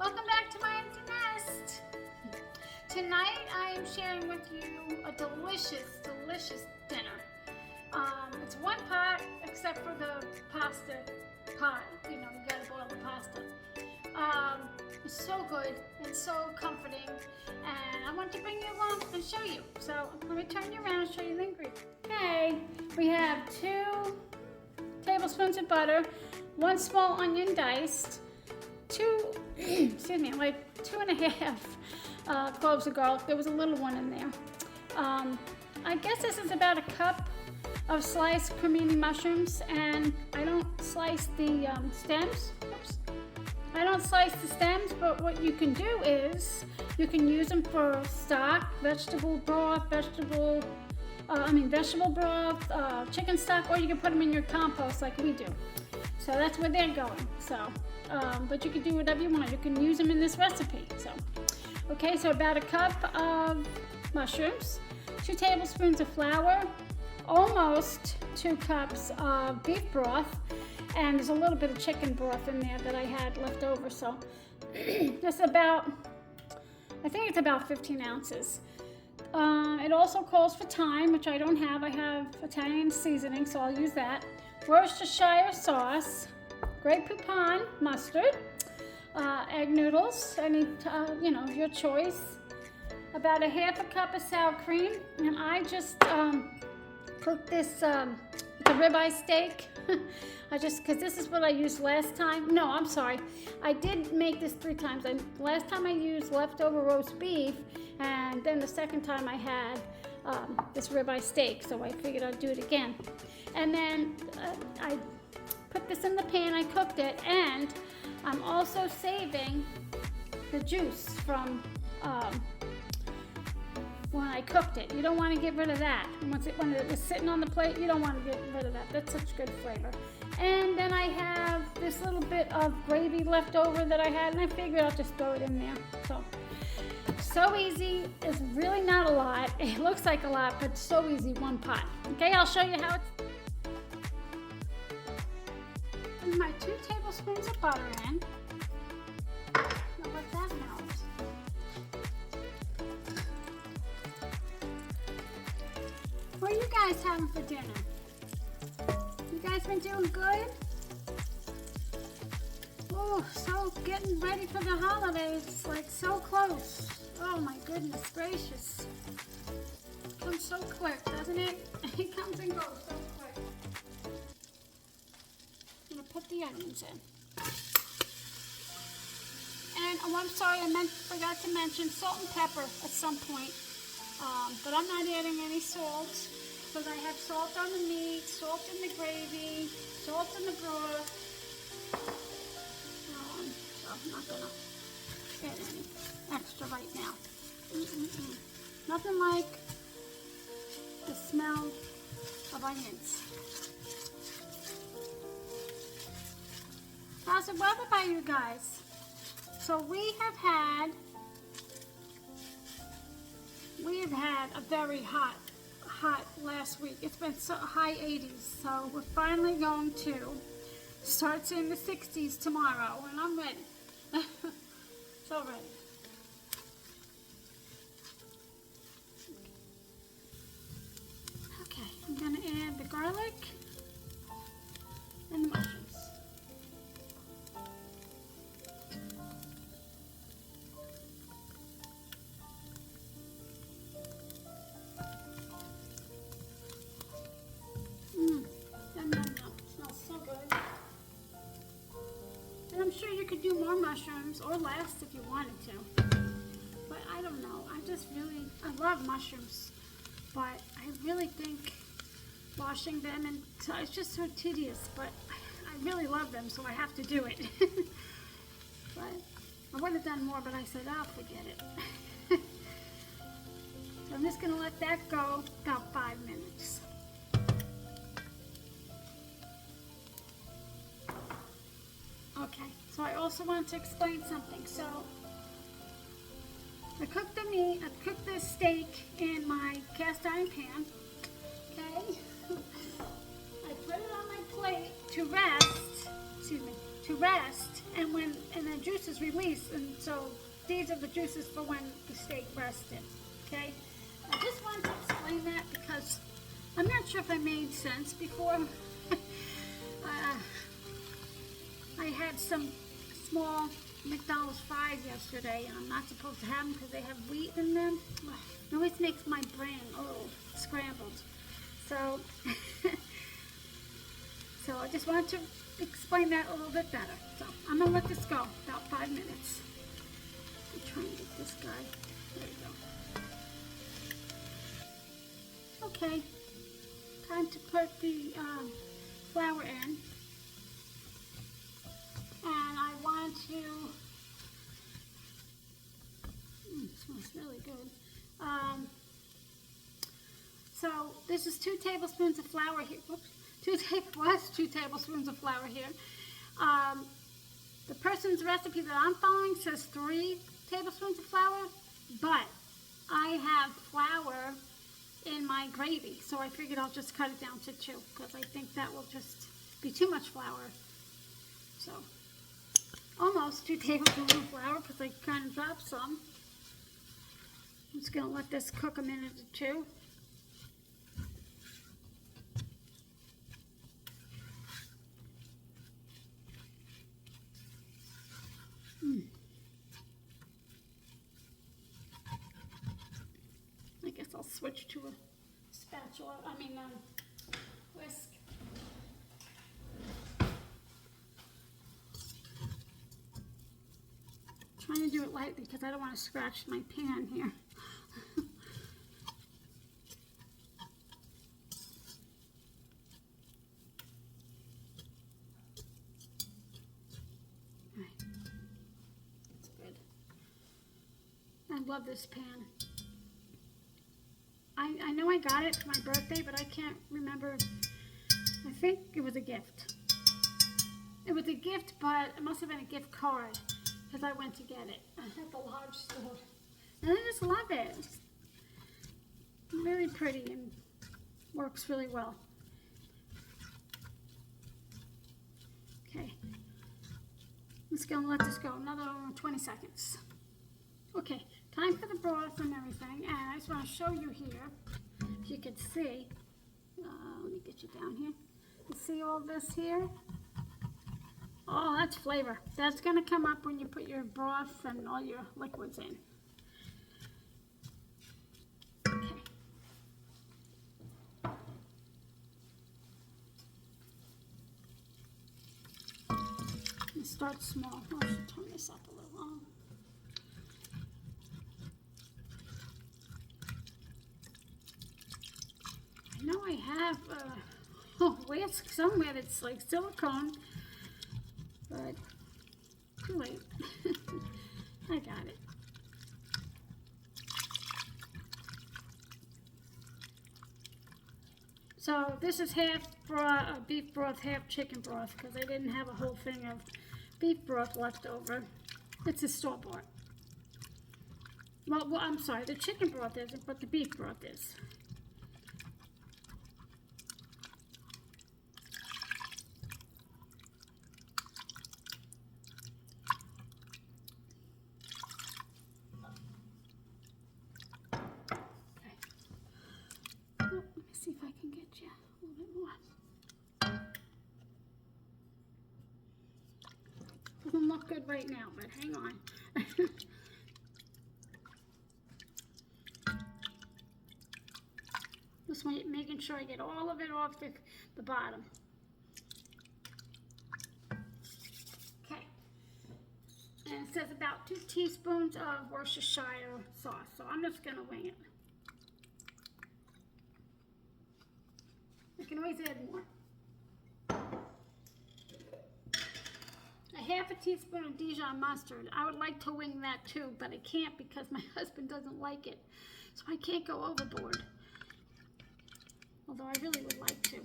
Welcome back to my empty nest. Tonight I am sharing with you a delicious dinner. It's one pot except for the pasta pot. You know, you gotta boil the pasta. It's so good and so comforting, and I want to bring you along and show you. So let me turn you around and show you the ingredients. Okay, we have 2 tablespoons of butter, 1 small onion diced, 2.5 cloves of garlic. There was a little one in there. I guess this is about a cup of sliced cremini mushrooms, and I don't slice the stems. Oops. I don't slice the stems, but what you can do is you can use them for stock, vegetable broth, vegetable broth, chicken stock, or you can put them in your compost like we do. So that's where they're going. So, but you can do whatever you want. You can use them in this recipe. So, okay, so about a cup of mushrooms, 2 tablespoons of flour, almost 2 cups of beef broth, and there's a little bit of chicken broth in there that I had left over. So, that's about, I think it's about 15 ounces. It also calls for thyme, which I don't have. I have Italian seasoning, so I'll use that. Worcestershire sauce, Grey Poupon mustard, egg noodles, any your choice. About a 1/2 cup of sour cream, and I just cooked this. It's a ribeye steak. Because this is what I used last time. No, I'm sorry. I did make this 3 times. Last time I used leftover roast beef, and then the second time I had this ribeye steak, so I figured I'd do it again. And then I put this in the pan, I cooked it, and I'm also saving the juice from when I cooked it. You don't want to get rid of that. When it was sitting on the plate, you don't want to get rid of that. That's such good flavor. And then I have this little bit of gravy left over that I had, and I figured I'll just throw it in there. So easy. It's really not a lot. It looks like a lot, but so easy, one pot. Okay, I'll show you how it's. Put my 2 tablespoons of butter in. I'll let that melt. What are you guys having for dinner? You guys been doing good? Oh, so getting ready for the holidays, like so close. Oh my goodness gracious. It comes so quick, doesn't it? It comes and goes so quick. I'm gonna put the onions in. And oh, I'm sorry, forgot to mention salt and pepper at some point. But I'm not adding any salt, because I have salt on the meat, salt in the gravy, salt in the broth. So I'm not gonna add any extra right now. Nothing like the smell of onions. How's the weather by you guys? So we have had a very hot last week. It's been so high 80s, so we're finally going to start seeing the 60s tomorrow, and I'm ready. So ready. Okay, I'm gonna add the garlic and the mushrooms. I'm sure you could do more mushrooms or less if you wanted to, but I don't know. I love mushrooms, but I really think washing them, and it's just so tedious, but I really love them, so I have to do it. But I would have done more, but I said I'll forget it. So I'm just going to let that go about 5 minutes. Okay, so I also want to explain something. So I cooked the meat, I cooked the steak in my cast iron pan. Okay, I put it on my plate to rest, and the juice is released, and so these are the juices for when the steak rested. Okay, I just wanted to explain that because I'm not sure if I made sense before. I had some small McDonald's fries yesterday, and I'm not supposed to have them because they have wheat in them. It always makes my brain scrambled. So, so I just wanted to explain that a little bit better. So I'm gonna let this go about 5 minutes. I'm trying to get this guy. There we go. Okay, time to put the flour in. And I want to, it smells really good. So this is 2 tablespoons of flour here. Whoops, 2 tablespoons of flour here. The person's recipe that I'm following says 3 tablespoons of flour, but I have flour in my gravy, so I figured I'll just cut it down to 2 because I think that will just be too much flour. So almost 2 tablespoons of flour because I kind of dropped some. I'm just going to let this cook a minute or 2. I guess I'll switch to a spatula, whisk. Trying to do it lightly because I don't want to scratch my pan here. Right. That's good. I love this pan. I know I got it for my birthday, but I can't remember. I think it was a gift. It was a gift, but it must have been a gift card because I went to get it at the large store. And I just love it. It's very pretty and works really well. Okay. I'm just going to let this go another 20 seconds. Okay, time for the broth and everything. And I just want to show you here, if you can see. Let me get you down here. You see all this here? Oh, that's flavor. That's going to come up when you put your broth and all your liquids in. Okay. And start small. Oh, I should turn this up a little. I know I have a whisk somewhere that's like silicone. But too late. I got it. So this is half beef broth, half chicken broth, because I didn't have a whole thing of beef broth left over. It's a store-bought. Well, I'm sorry, the chicken broth isn't, but the beef broth is. See if I can get you a little bit more. Doesn't look good right now, but hang on. Just making sure I get all of it off the bottom. Okay. And it says about 2 teaspoons of Worcestershire sauce, so I'm just going to wing it. I can always add more. A half a teaspoon of Dijon mustard. I would like to wing that too, but I can't because my husband doesn't like it. So I can't go overboard. Although I really would like to.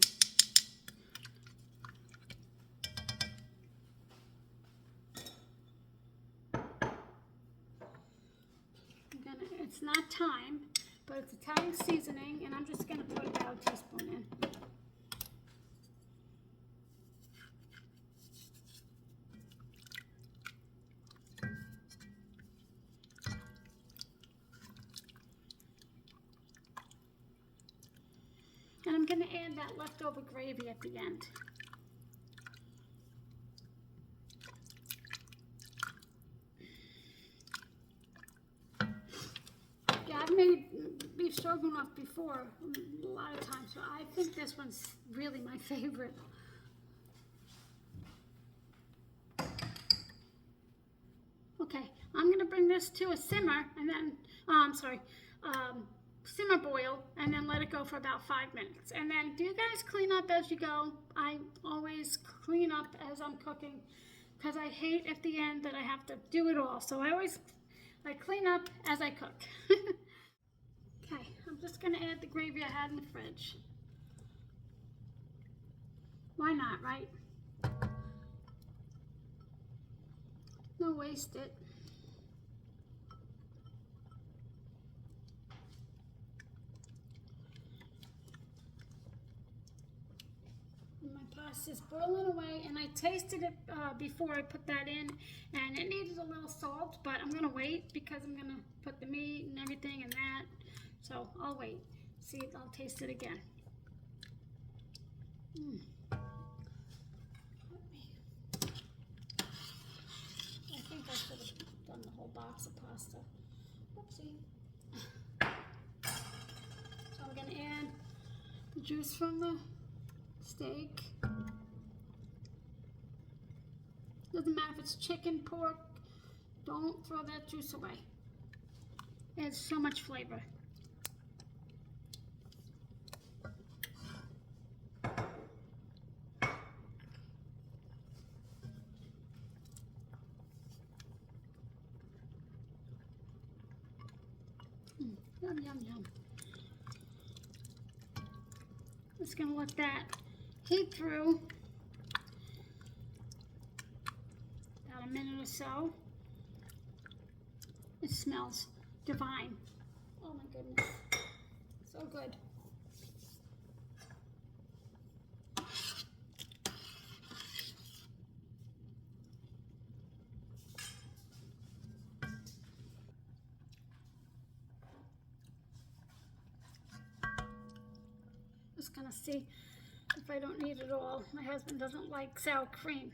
It's not thyme, but it's Italian seasoning, and I'm just going to put about a teaspoon in. And I'm going to add that leftover gravy at the end. Yeah, I've made beef stroganoff before a lot of times, so I think this one's really my favorite. Okay, I'm going to bring this to a simmer and then, simmer boil, and then let it go for about 5 minutes. And then do you guys clean up as you go? I always clean up as I'm cooking because I hate at the end that I have to do it all. So I clean up as I cook. Okay, I'm just going to add the gravy I had in the fridge. Why not, right? No waste it. My pasta's boiling away, and I tasted it before I put that in, and it needed a little salt, but I'm gonna wait because I'm gonna put the meat and everything in that, so I'll wait. See, I'll taste it again. I think I should have done the whole box of pasta. Whoopsie. So I'm gonna add the juice from the steak. Doesn't matter if it's chicken, pork, don't throw that juice away. It adds so much flavor. Yum, yum, yum. Just gonna let that heat through about a minute or so. It smells divine. Oh my goodness, so good. Just gonna see if I don't need it all. My husband doesn't like sour cream.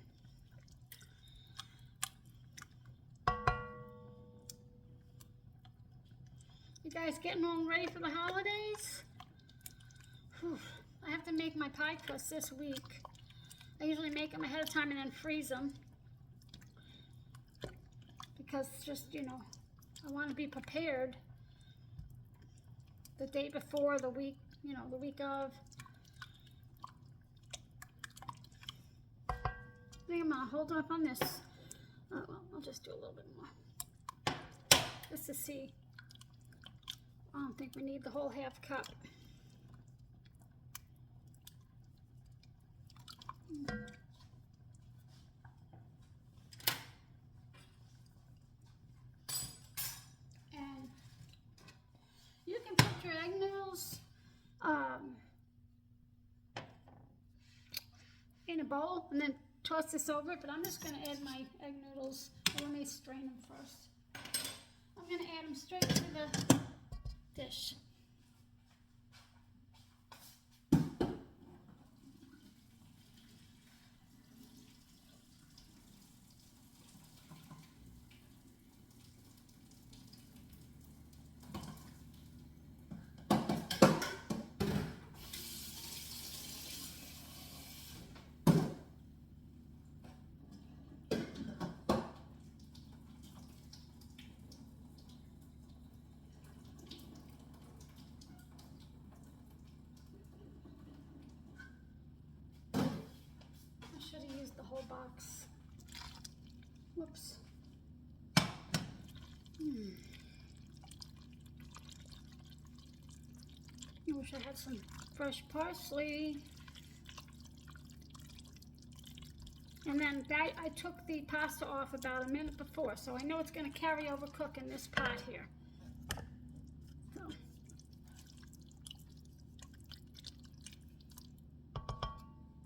You guys getting all ready for the holidays? Whew. I have to make my pie crust this week. I usually make them ahead of time and then freeze them. Because just, you know, I want to be prepared the day before, the week, you know, the week of. I think I'm gonna hold off on this. Oh, well, I'll just do a little bit more. Just to see. I don't think we need the whole half cup. And you can put your egg noodles in a bowl and then toss this over it, but I'm just going to add my egg noodles. Let me strain them first. I'm going to add them straight to the dish. I should have used the whole box. Whoops. I wish I had some fresh parsley. And then I took the pasta off about a minute before, so I know it's going to carry over cook in this pot here. So.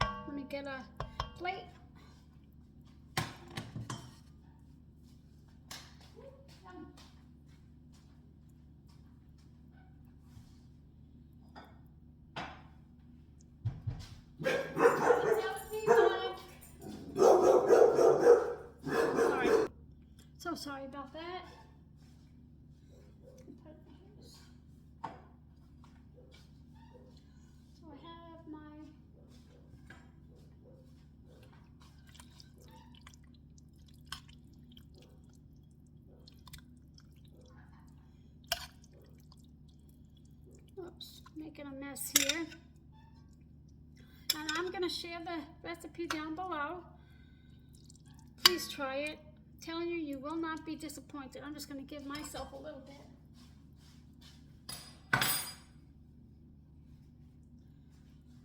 Let me get a plate. sorry about that. So I have my oops, making a mess here. And I'm gonna share the recipe down below. Please try it. I'm telling you, you will not be disappointed. I'm just gonna give myself a little bit.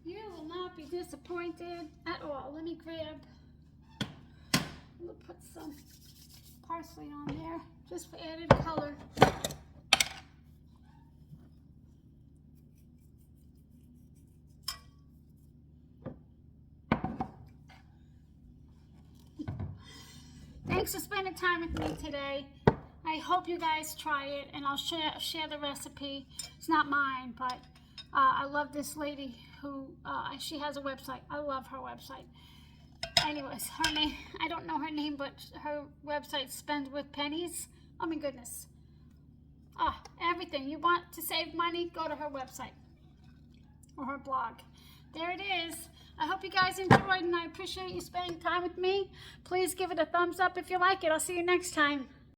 You will not be disappointed at all. Let me grab, I'm gonna put some parsley on there just for added color. Thanks for spending time with me today. I hope you guys try it, and I'll share the recipe. It's not mine, but I love this lady who, she has a website. I love her website. Anyways, her name, I don't know her name, but her website, Spend with Pennies. Oh my goodness. Everything. You want to save money, go to her website or her blog. There it is. I hope you guys enjoyed, and I appreciate you spending time with me. Please give it a thumbs up if you like it. I'll see you next time.